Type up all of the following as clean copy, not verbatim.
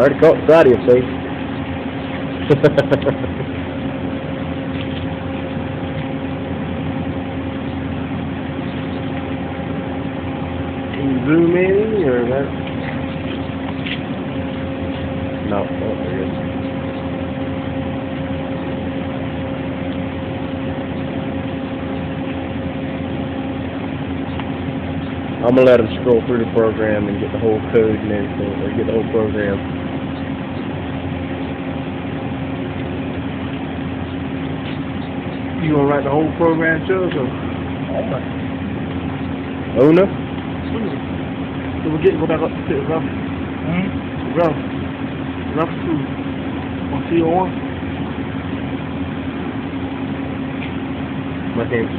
already caught the side of your face. Can you zoom in or that? No, oh, there it is. I'm gonna let him scroll through the program and get the whole code and everything, or get the whole program. You gonna write the whole program to us, or? Oh no? So we're go back up to the rough. Rough to on CO1. My name's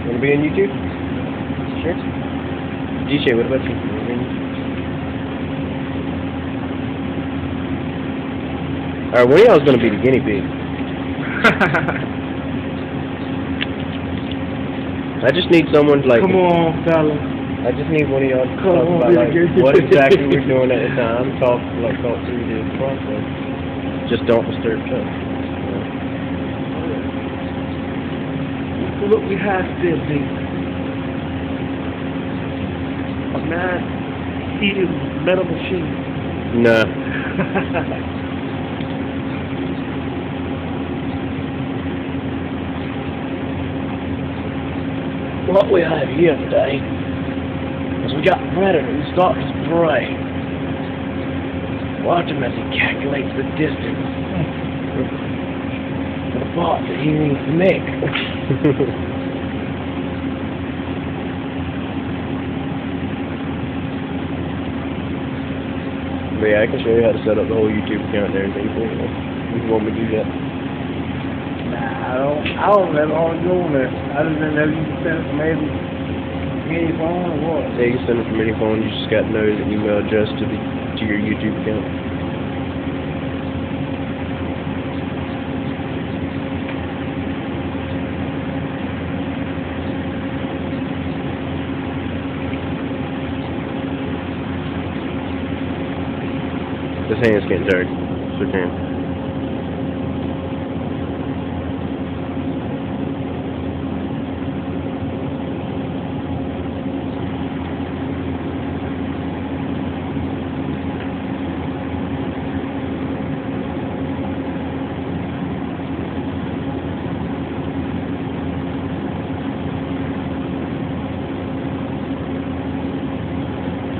Wanna be on YouTube? Sure. DJ, what about you? Wanna be on YouTube? Alright, one of y'all's gonna be the guinea pig. I just need someone like. Come on, fella. I just need one of y'all to talk about like what exactly we're doing at the time. Talk through the process. Just don't disturb Chuck. Look, we have still big. A man heated metal machine. Nah. What we have here today is we got a predator who stalks his prey. Watch him as he calculates the distance for the part that he needs to make. But yeah, I can show you how to set up the whole YouTube account and everything for you. If you want me to do that. Nah, I don't remember all doing that. I just remember you sent it from any phone or what? Yeah, you can send it from any phone. You just got to know the email address to your YouTube account. This hand's getting tired. Switch hands.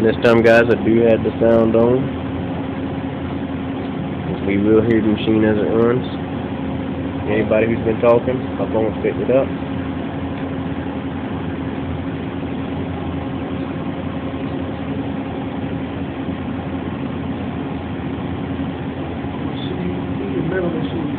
This time, guys, I do have the sound on. We will hear the machine as it runs. Anybody who's been talking, my phone's picked it up. Metal machine.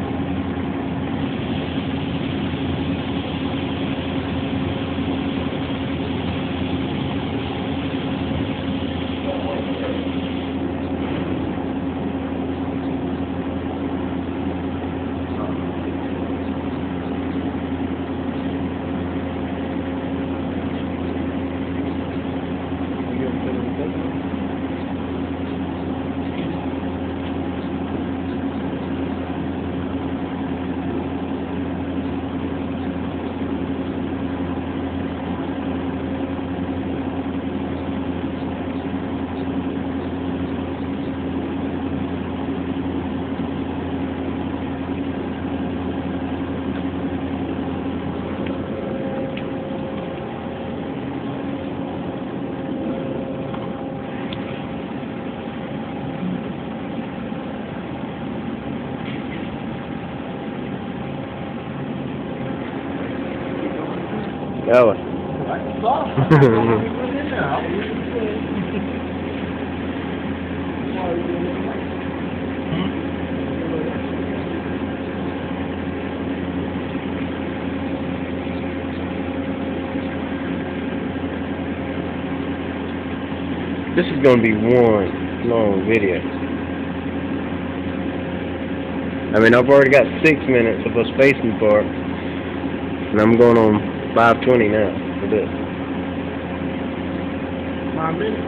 Go. This is gonna be one long video. I mean, I've already got 6 minutes of us spacing part, and I'm going on 5:20 now for this. 5 minutes?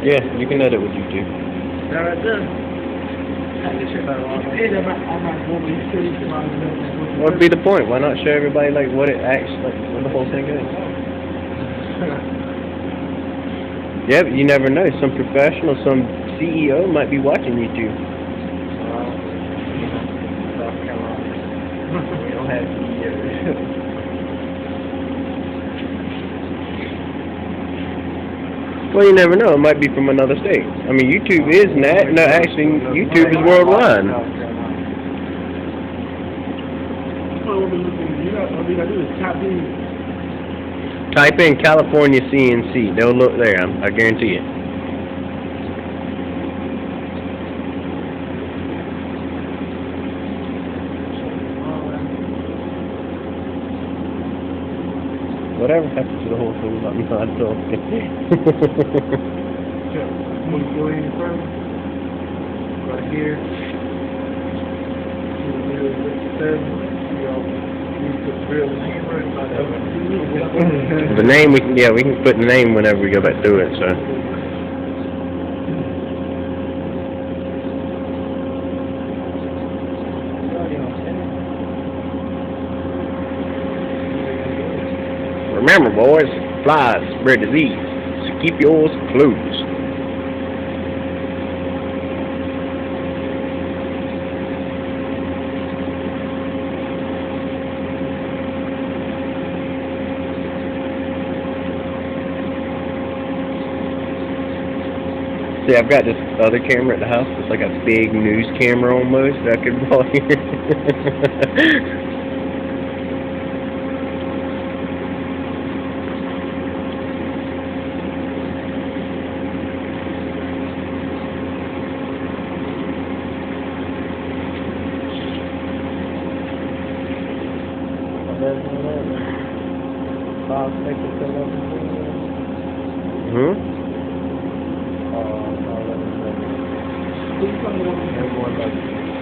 Yeah, you can edit with YouTube. That right there. What would be the point? Why not show everybody like what it actually, like what the whole thing is? Yeah, but you never know. Some professional, some CEO might be watching YouTube. We don't have CEOs. Well, you never know. It might be from another state. I mean, YouTube is actually, YouTube is worldwide. Type in California CNC. They'll look there. I guarantee it. Whatever happened to the whole thing about me not talking? When you go in front, right here, The name we can put the name whenever we go back to it. So. Remember, boys, flies spread disease, so keep yours closed. See, I've got this other camera at the house. It's like a big news camera almost that I could brought here.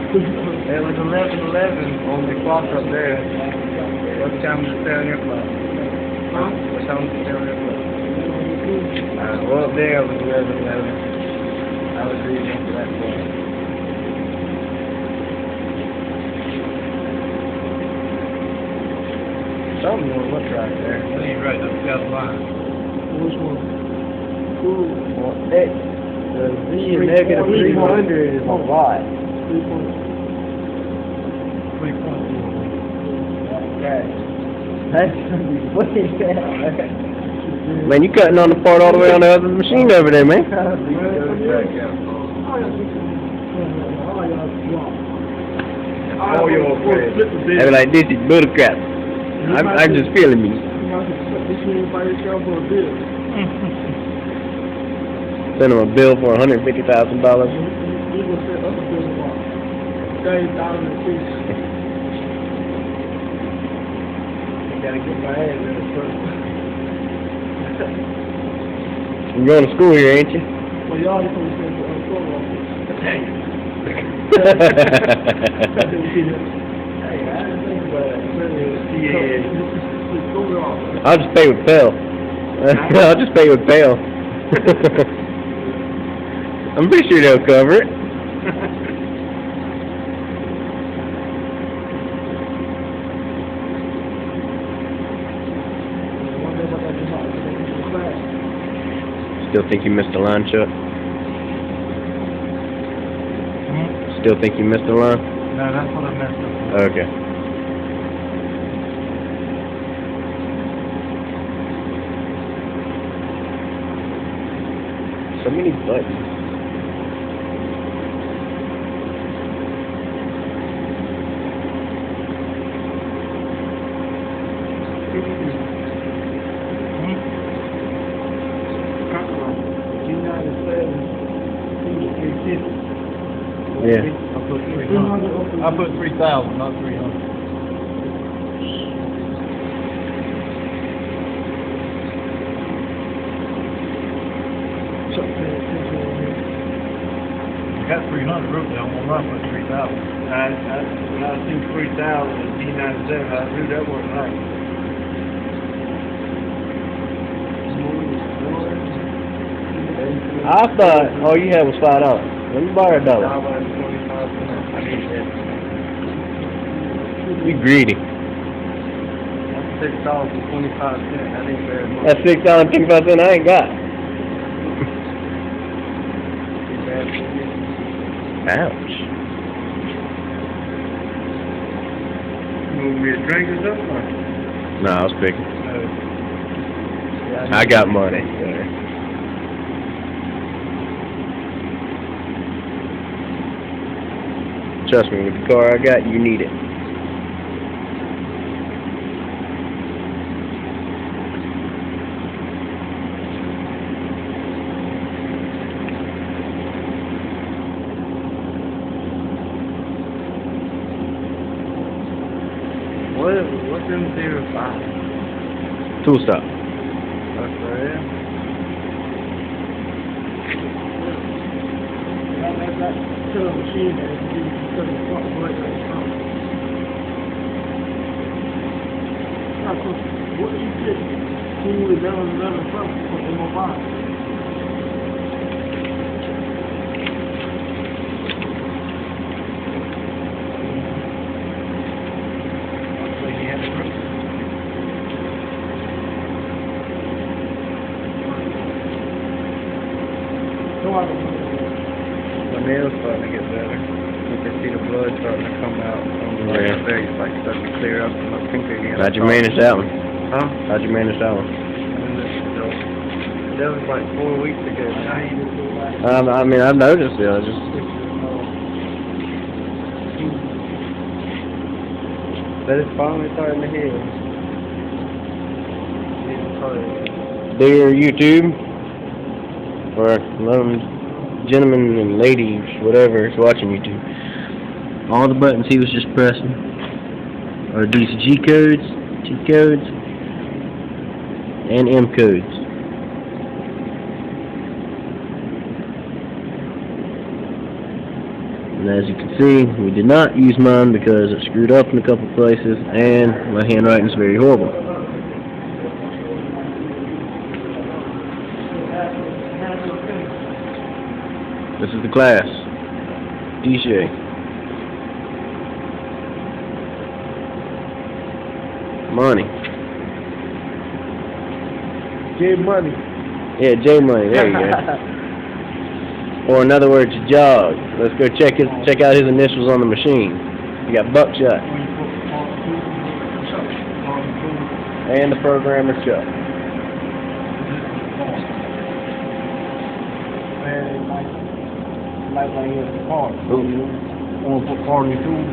It was 11:11 on the clock up there. What time is it on your clock? Huh? What time is it on your clock? Well, up there was 11:11. I was reading for that point. Something don't look right there. That ain't right. That's got a line. Which one? Ooh, well, X. The Z and negative 300 is a lot. 3 points. 3 points. Okay. That's gonna be way down. Man, you cutting on the part all the way on the other machine over there, man. I be like, this is butter crap. I'm just feeling me. Send him a bill for $150,000. Gotta get my hands in it first. You're going to school here, ain't you? Well, y'all just want to send the Hey, I didn't think about it. I'll just pay with Pell. I'll just pay with Pell. I'm pretty sure they'll cover it. Still think you missed a line, Chuck? Still think you missed a line? No, that's what I messed up. Okay. So many buttons. Yeah. I put 300. I put 3,000, not 300. start paying attention on it. Got 300 root down, one run for 3,000. When I see 3,000 and D97, I knew that wasn't right. I thought all you had was $5. Let me borrow $1. You greedy. That's $6.25. That ain't very much. That's $6.25 I ain't got. Ouch. You want me a drink or something? No, I was picking. I got money. Trust me, with the car I got, you need it. What's in 05? Tool stop. That's right. Tell the machine that it's because it's not right like that. What you did, cool it down another front, put them on fire. The nail's starting to get better. You can see the blood starting to come out on the face, like starting to clear up and look pink again. How'd you manage that one? Huh? How'd you manage that one? That was like 4 weeks ago. I mean, I've noticed it. I just... But it's finally starting to heal. Dear YouTube, or gentlemen and ladies, whatever is watching YouTube, all the buttons he was just pressing are these G codes, T codes, and M codes. And as you can see, we did not use mine because it screwed up in a couple places, and my handwriting is very horrible. This is the class. DJ. Money. J Money. Yeah, J Money. There you go. Or in other words, Jog. Let's go check out his initials on the machine. You got Buckshot. And the programmer Chuck. Like when you have a car. I'm gonna put car in your tool.